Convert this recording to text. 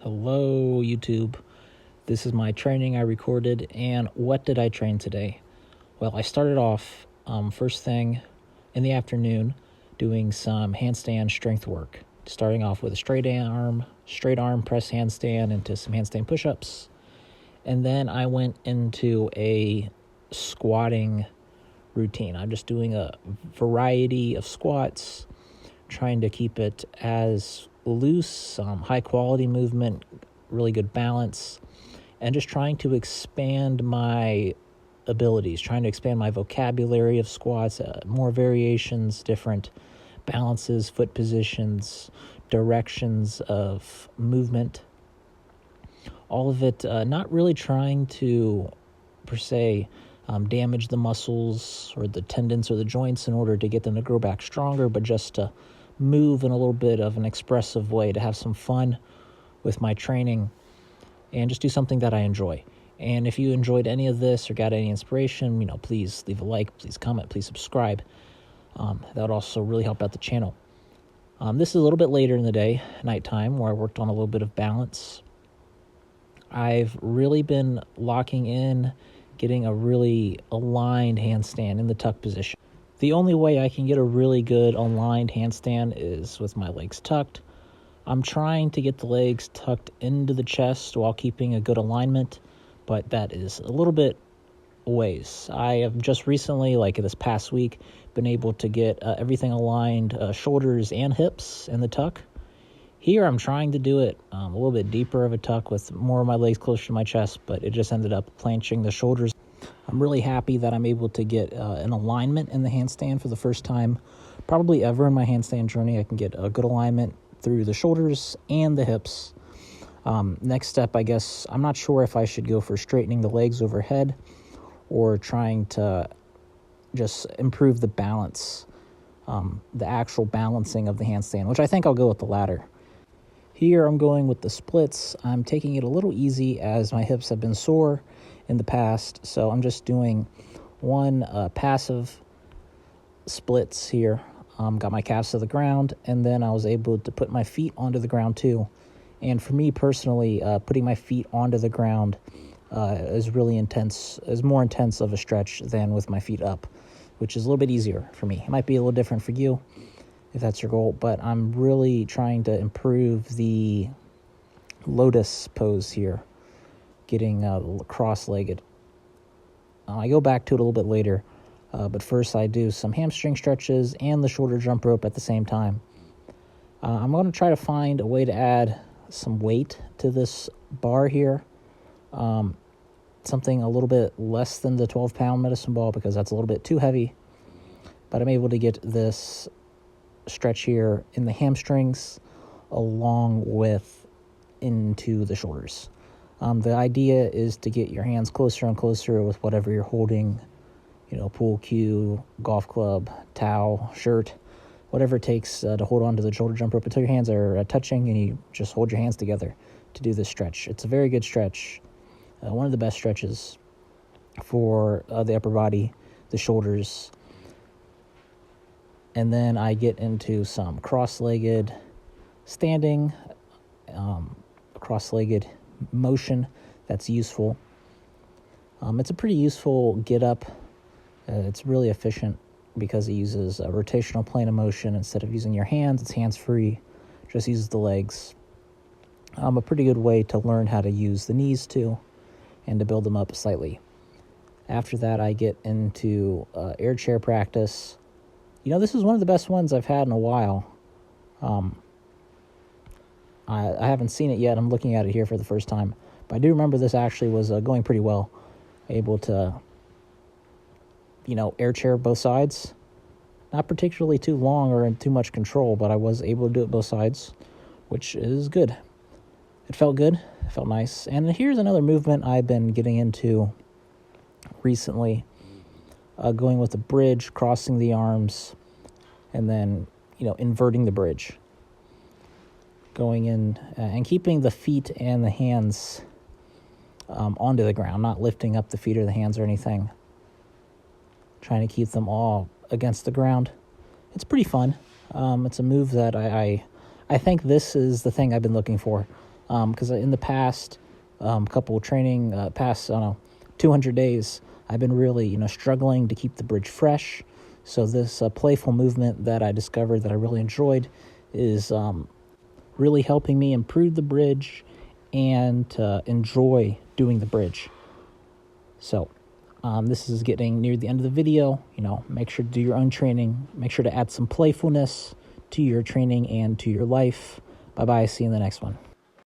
Hello, YouTube. This is my training I recorded, and what did I train today? Well, I started off first thing in the afternoon doing some handstand strength work, starting off with a straight arm press handstand into some handstand push-ups, and then I went into a squatting routine. I'm just doing a variety of squats, trying to keep it as loose, high quality movement, really good balance, and just trying to expand my abilities, trying to expand my vocabulary of squats, more variations, different balances, foot positions, directions of movement. All of it not really trying to, per se, damage the muscles or the tendons or the joints in order to get them to grow back stronger, but just to move in a little bit of an expressive way, to have some fun with my training and just do something that I enjoy. And if you enjoyed any of this or got any inspiration, please leave a like, please comment, please subscribe. That would also really help out the channel. This is a little bit later in the day, nighttime, where I worked on a little bit of balance. I've really been locking in, getting a really aligned handstand in the tuck position. The only way I can get a really good aligned handstand is with my legs tucked. I'm trying to get the legs tucked into the chest while keeping a good alignment, but that is a little bit ways. I have just recently, like this past week, been able to get everything aligned, shoulders and hips in the tuck. Here I'm trying to do it a little bit deeper of a tuck with more of my legs closer to my chest, but it just ended up planching the shoulders. I'm really happy that I'm able to get an alignment in the handstand for the first time probably ever in my handstand journey. I can get a good alignment through the shoulders and the hips. Next step, I guess, I'm not sure if I should go for straightening the legs overhead or trying to just improve the balance, the actual balancing of the handstand, which I think I'll go with the latter. Here I'm going with the splits. I'm taking it a little easy as my hips have been sore in the past, so I'm just doing one passive splits here. Got my calves to the ground, and then I was able to put my feet onto the ground too. And for me personally, putting my feet onto the ground is really intense, is more intense of a stretch than with my feet up, which is a little bit easier for me. It might be a little different for you if that's your goal, but I'm really trying to improve the lotus pose here, getting cross-legged. I go back to it a little bit later, but first I do some hamstring stretches and the shoulder jump rope at the same time. I'm going to try to find a way to add some weight to this bar here, something a little bit less than the 12-pound medicine ball because that's a little bit too heavy, but I'm able to get this stretch here in the hamstrings along with into the shoulders. The idea is to get your hands closer and closer with whatever you're holding, pool cue, golf club, towel, shirt, whatever it takes to hold on to the shoulder jump rope until your hands are touching, and you just hold your hands together to do this stretch. It's a very good stretch, one of the best stretches for the upper body, the shoulders. And then I get into some cross-legged standing, cross-legged motion that's useful. It's a pretty useful get-up. It's really efficient because it uses a rotational plane of motion. Instead of using your hands, it's hands-free, just uses the legs. A pretty good way to learn how to use the knees too and to build them up slightly. After that, I get into air chair practice. This is one of the best ones I've had in a while. I haven't seen it yet. I'm looking at it here for the first time. But I do remember this actually was going pretty well. Able to, air chair both sides. Not particularly too long or in too much control, but I was able to do it both sides, which is good. It felt good. It felt nice. And here's another movement I've been getting into recently. Going with the bridge, crossing the arms, and then, inverting the bridge. Going in and keeping the feet and the hands onto the ground, not lifting up the feet or the hands or anything. Trying to keep them all against the ground. It's pretty fun. It's a move that I think this is the thing I've been looking for. because in the past couple of training, past, I don't know, 200 days, I've been really, struggling to keep the bridge fresh. So this playful movement that I discovered that I really enjoyed is really helping me improve the bridge and enjoy doing the bridge. So this is getting near the end of the video. Make sure to do your own training. Make sure to add some playfulness to your training and to your life. Bye-bye. See you in the next one.